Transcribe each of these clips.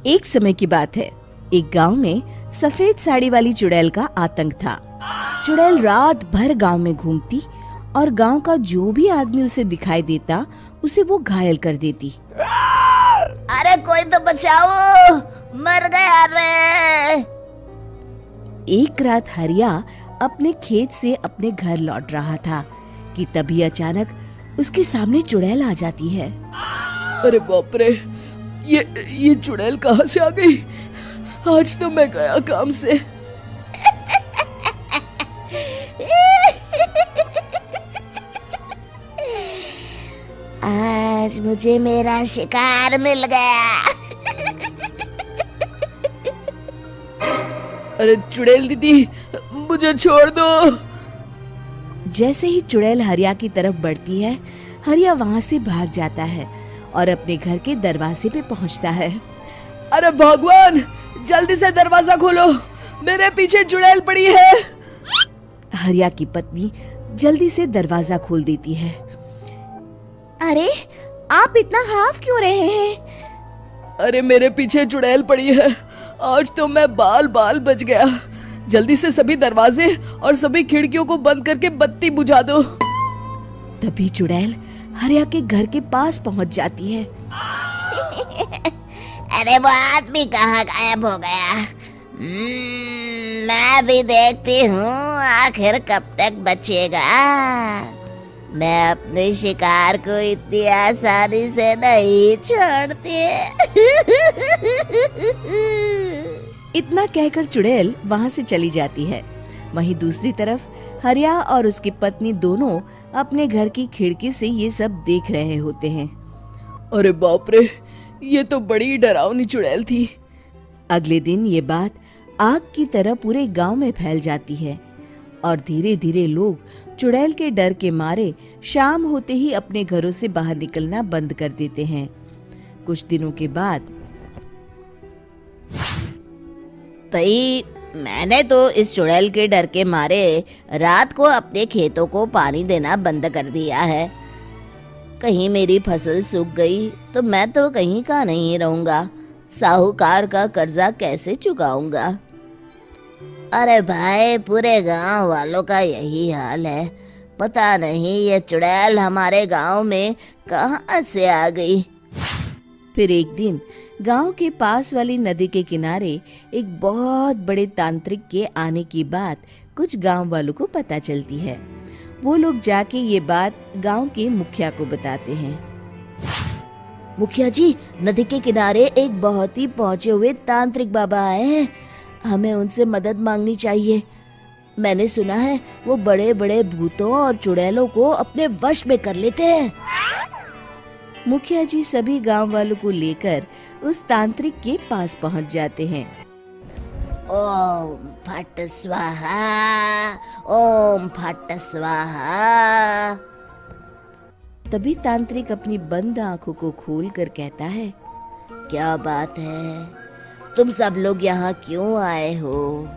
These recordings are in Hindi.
एक समय की बात है। एक गांव में सफेद साड़ी वाली चुड़ैल का आतंक था। चुड़ैल रात भर गांव में घूमती और गांव का जो भी आदमी उसे दिखाई देता उसे वो घायल कर देती। अरे कोई तो बचाओ, मर गया रे। एक रात हरिया अपने खेत से अपने घर लौट रहा था कि तभी अचानक उसके सामने चुड़ैल आ जाती है। अरे बाप रे, ये चुड़ैल कहाँ से आ गई? आज तो मैं गया काम से। आज मुझे मेरा शिकार मिल गया। अरे चुड़ैल दीदी, मुझे छोड़ दो। जैसे ही चुड़ैल हरिया की तरफ बढ़ती है, हरिया वहाँ से भाग जाता है और अपने घर के दरवाजे पे पहुँचता है। अरे भगवान, जल्दी से दरवाजा खोलो, मेरे पीछे चुड़ैल पड़ी है। हरिया की पत्नी जल्दी से दरवाजा खोल देती है। अरे आप इतना हाफ क्यों रहे हैं? अरे मेरे पीछे चुड़ैल पड़ी है, आज तो मैं बाल बाल बच गया। जल्दी से सभी दरवाजे और सभी खिड़कियों को बंद करके बत्ती बुझा दो। तभी चुड़ैल हरिया के घर के पास पहुंच जाती है। अरे वो आदमी कहाँ गायब हो गया? मैं भी देखती हूँ आखिर कब तक बचेगा। मैं अपने शिकार को इतनी आसानी से नहीं छोड़ती। इतना कहकर चुड़ैल वहाँ से चली जाती है। वहीं दूसरी तरफ हरिया और उसकी पत्नी दोनों अपने घर की खिड़की से ये सब देख रहे होते हैं। अरे बाप रे, ये तो बड़ी डरावनी चुड़ैल थी। अगले दिन ये बात आग की तरह पूरे गांव में फैल जाती है और धीरे धीरे लोग चुड़ैल के डर के मारे शाम होते ही अपने घरों से बाहर निकलना बंद कर देते हैं। कुछ दिनों के बाद भाई, मैंने तो इस चुड़ैल के डर के मारे रात को अपने खेतों को पानी देना बंद कर दिया है। कहीं मेरी फसल सूख गई तो मैं तो कहीं का नहीं रहूंगा। साहूकार का कर्जा कैसे चुकाऊंगा? अरे भाई, पूरे गांव वालों का यही हाल है। पता नहीं ये चुड़ैल हमारे गांव में कहां से आ गई। फिर एक दिन गांव के पास वाली नदी के किनारे एक बहुत बड़े तांत्रिक के आने की बात कुछ गांव वालों को पता चलती है। वो लोग जाके ये बात गांव के मुखिया को बताते हैं। मुखिया जी, नदी के किनारे एक बहुत ही पहुंचे हुए तांत्रिक बाबा आए हैं। हमें उनसे मदद मांगनी चाहिए। मैंने सुना है वो बड़े बड़े भूतों और चुड़ैलों को अपने वश में कर लेते हैं। मुखिया जी सभी गांव वालों को लेकर उस तांत्रिक के पास पहुंच जाते हैं। ओम फट स्वाहा, ओम फट स्वाहा। तभी तांत्रिक अपनी बंद आंखों को खोलकर कहता है, क्या बात है? तुम सब लोग यहाँ क्यों आए हो?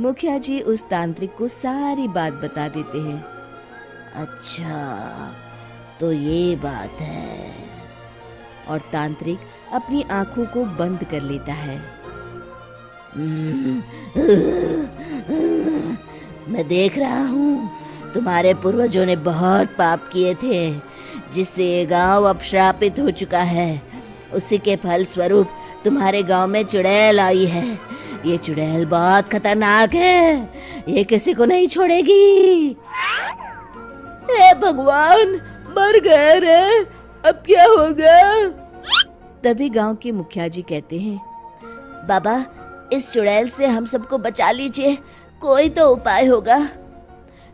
मुखिया जी उस तांत्रिक को सारी बात बता देते हैं। अच्छा, तो ये बात है। और तांत्रिक अपनी आंखों को बंद कर लेता है। मैं देख रहा हूँ तुम्हारे पूर्वजों ने बहुत पाप किए थे, जिससे ये गांव अब श्रापित हो चुका है। उसी के फल स्वरूप तुम्हारे गांव में चुड़ैल आई है। ये चुड़ैल बहुत खतरनाक है, ये किसी को नहीं छोड़ेगी। हे भगवान, मर गए रे, अब क्या होगा? तभी गांव के मुखिया जी कहते हैं, बाबा, इस चुड़ैल से हम सबको बचा लीजिए। कोई तो उपाय होगा।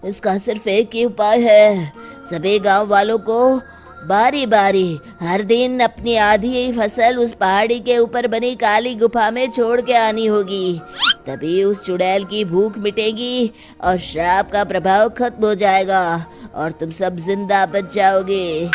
इसका सिर्फ एक ही उपाय है। सभी गांव वालों को बारी बारी हर दिन अपनी आधी फसल उस पहाड़ी के ऊपर बनी काली गुफा में छोड़ के आनी होगी। तभी उस चुड़ैल की भूख मिटेगी और श्राप का प्रभाव खत्म हो जाएगा और तुम सब जिंदा बच जाओगे।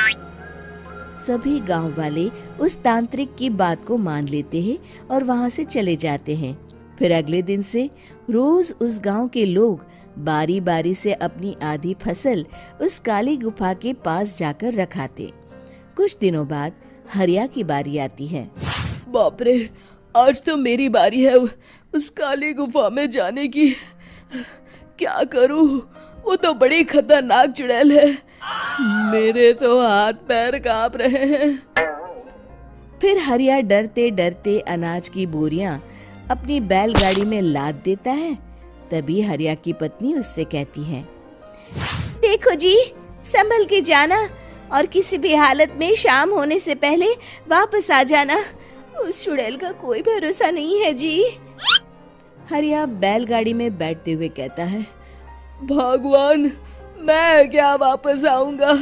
सभी गांव वाले उस तांत्रिक की बात को मान लेते हैं और वहां से चले जाते हैं। फिर अगले दिन से रोज उस गांव के लोग बारी बारी से अपनी आधी फसल उस काली गुफा के पास जाकर रखाते। कुछ दिनों बाद हरिया की बारी आती है। बाप रे, आज तो मेरी बारी है उस काली गुफा में जाने की। क्या करूं, वो तो बड़ी खतरनाक चुड़ैल है। मेरे तो हाथ पैर कांप रहे हैं। फिर हरिया डरते डरते अनाज की बोरियां अपनी बैलगाड़ी में लाद देता है। तभी हरिया की पत्नी उससे कहती है, देखो जी, संभल के जाना और किसी भी हालत में शाम होने से पहले वापस आ जाना। उस चुड़ैल का कोई भरोसा नहीं है जी। हरिया बैलगाड़ी में बैठते हुए कहता है, भगवान, मैं क्या वापस आऊंगा?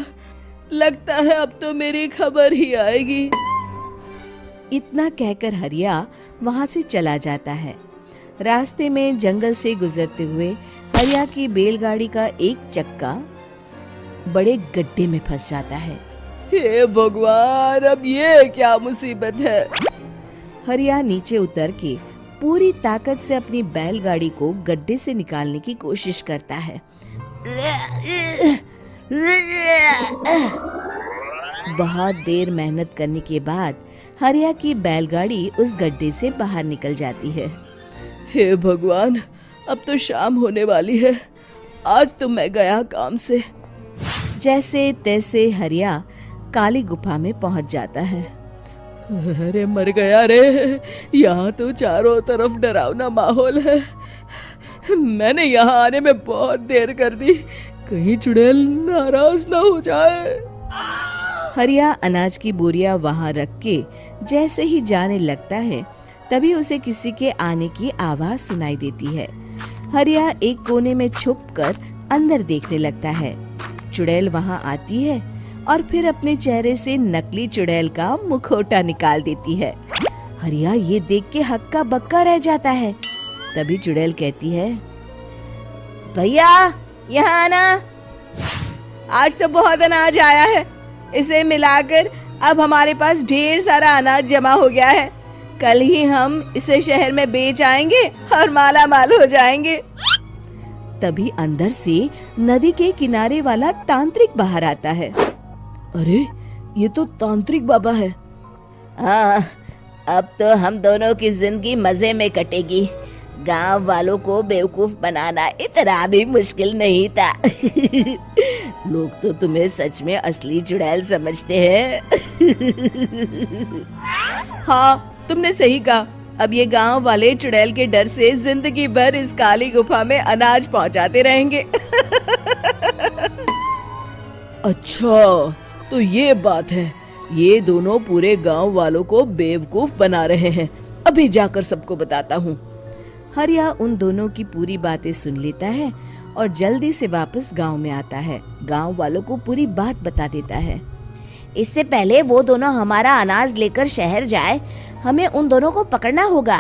लगता है अब तो मेरी खबर ही आएगी। इतना कहकर हरिया वहां से चला जाता है। रास्ते में जंगल से गुजरते हुए हरिया की बैलगाड़ी का एक चक्का बड़े गड्ढे में फंस जाता है। हे भगवान, अब ये क्या मुसीबत है? हरिया नीचे उतर के पूरी ताकत से अपनी बैलगाड़ी को गड्ढे से निकालने की कोशिश करता है। बहुत देर मेहनत करने के बाद हरिया की बैलगाड़ी उस गड्ढे से बाहर निकल जाती है। हे भगवान, अब तो शाम होने वाली है। आज तो मैं गया काम से। जैसे तैसे हरिया काली गुफा में पहुंच जाता है। अरे मर गया रे, यहाँ तो चारों तरफ डरावना माहौल है। मैंने यहाँ आने में बहुत देर कर दी, कहीं चुड़ैल नाराज ना हो जाए। हरिया अनाज की बोरिया वहां रख के जैसे ही जाने लगता है, तभी उसे किसी के आने की आवाज सुनाई देती है। हरिया एक कोने में छुपकर अंदर देखने लगता है। चुड़ैल वहां आती है और फिर अपने चेहरे से नकली चुड़ैल का मुखौटा निकाल देती है। हरिया ये देख के हक्का बक्का रह जाता है। तभी चुड़ैल कहती है, भैया यहाँ आना। आज तो बहुत अनाज आया है, इसे मिलाकर अब हमारे पास ढेर सारा अनाज जमा हो गया है। कल ही हम इसे शहर में बेच आएंगे और माला माल हो जाएंगे। तभी अंदर से नदी के किनारे वाला तांत्रिक बाहर आता है। अरे, ये तो तांत्रिक बाबा है। हाँ, अब तो हम दोनों की जिंदगी मजे में कटेगी। गांव वालों को बेवकूफ बनाना इतना भी मुश्किल नहीं था। लोग तो तुम्हें सच में असली चुड़ैल समझते हैं। हाँ, तुमने सही कहा। अब ये गांव वाले चुड़ैल के डर से जिंदगी भर इस काली गुफा में अनाज पहुंचाते रहेंगे। अच्छा, तो ये बात है। ये दोनों पूरे गांव वालों को बेवकूफ बना रहे हैं। अभी जाकर सबको बताता हूँ। हरिया उन दोनों की पूरी बातें सुन लेता है और जल्दी से वापस गांव में आता है। गांव वालों को पूरी बात बता देता है। इससे पहले वो दोनों हमारा अनाज लेकर शहर जाए, हमें उन दोनों को पकड़ना होगा।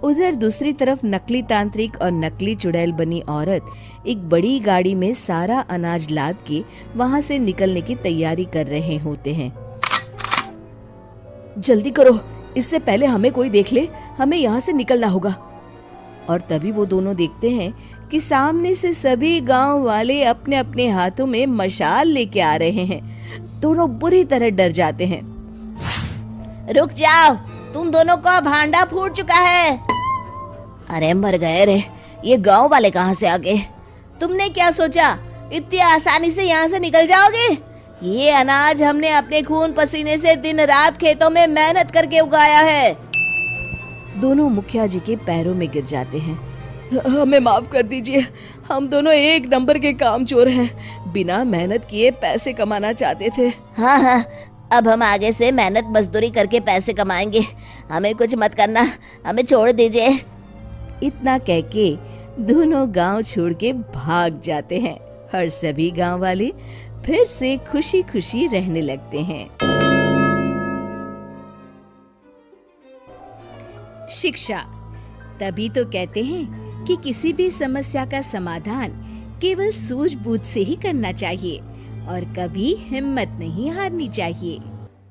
उधर दूसरी तरफ नकली तांत्रिक और नकली चुड़ैल बनी औरत एक बड़ी गाड़ी में सारा अनाज लाद के वहां से निकलने की तैयारी कर रहे होते हैं। जल्दी करो, इससे पहले हमें कोई देख ले। हमें यहाँ से निकलना होगा। और तभी वो दोनों देखते हैं कि सामने से सभी गांव वाले अपने अपने हाथों में मशाल लेके आ रहे हैं। दोनों बुरी तरह डर जाते हैं। रुक जाओ, तुम दोनों का भांडा फूट चुका है। अरे मर गए रे, ये गांव वाले कहाँ से आ गए? तुमने क्या सोचा इतनी आसानी से यहाँ से निकल जाओगे? ये अनाज हमने अपने खून पसीने से दिन रात खेतों में मेहनत करके उगाया है। दोनों मुखिया जी के पैरों में गिर जाते हैं। हमें माफ कर दीजिए, हम दोनों एक नंबर के कामचोर हैं। बिना मेहनत किए पैसे कमाना चाहते थे। हाँ, अब हम आगे से मेहनत मजदूरी करके पैसे कमाएंगे। हमें कुछ मत करना, हमें छोड़ दीजिए। इतना कह के दोनों गांव छोड़ के भाग जाते हैं और सभी गांव वाले फिर से खुशी खुशी रहने लगते हैं। शिक्षा, तभी तो कहते हैं कि किसी भी समस्या का समाधान केवल सूझबूझ से ही करना चाहिए और कभी हिम्मत नहीं हारनी चाहिए।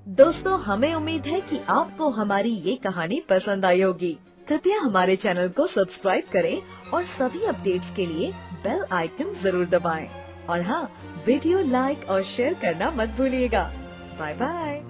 दोस्तों, हमें उम्मीद है कि आपको हमारी ये कहानी पसंद आई होगी। कृपया हमारे चैनल को सब्सक्राइब करें और सभी अपडेट्स के लिए बेल आइकन जरूर दबाएं। और हाँ, वीडियो लाइक और शेयर करना मत भूलिएगा। Bye bye.